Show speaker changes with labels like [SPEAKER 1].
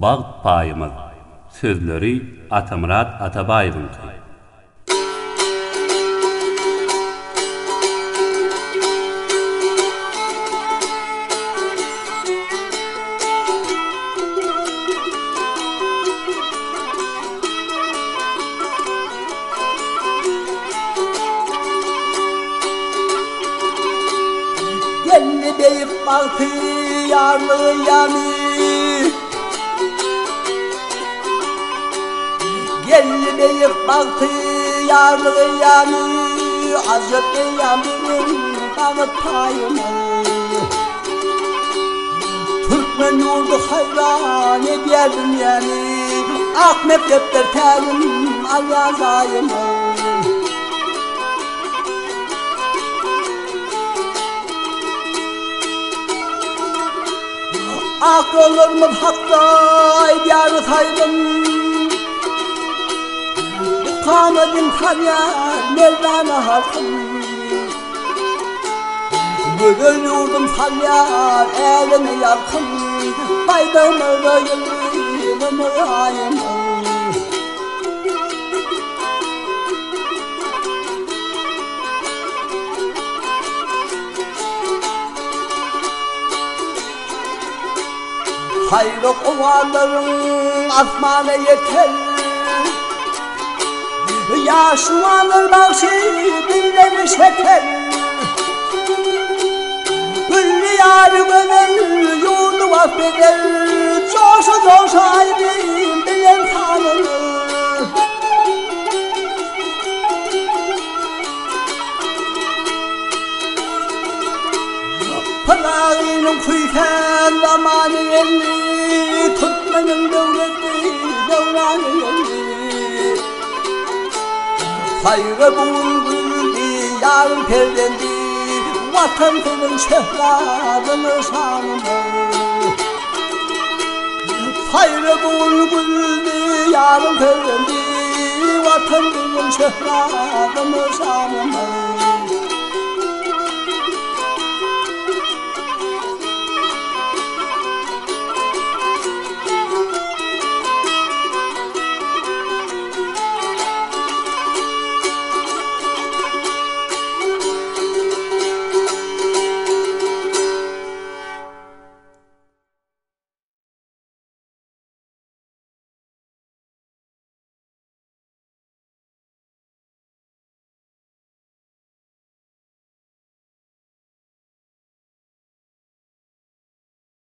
[SPEAKER 1] Bağ payımız. Sözleri Atamurat Atabayev'inki.
[SPEAKER 2] Gelli beyik baktı yarlı yanı, gelli beyik baktı yarlı yanı, azıp yandım bağı payımı. Türkmen yurdu hayran ederdim yani, Ahmet defter terim al yazayımı. Akıllarımın hatta eder saydım, kanadım kanyar Mevlana halkım. Bugün yurdum salyar elime yakın, baydamı da yılımı ayımı. Hayrı kovarların asmana yeter, yaşlanır bakşı dilleri şeker. Güllü yarı gönül yurdu affeder, coşa coşa ayrıyım bilen tanrı. Pınarının kuyken zamanı elli, Türkmen'in devleti devranı elli. Hayrı bulguldu yarın perdendi, vatan senin şehladını şanını. Hayrı bulguldu yarın perdendi, vatan senin şehladını şanını.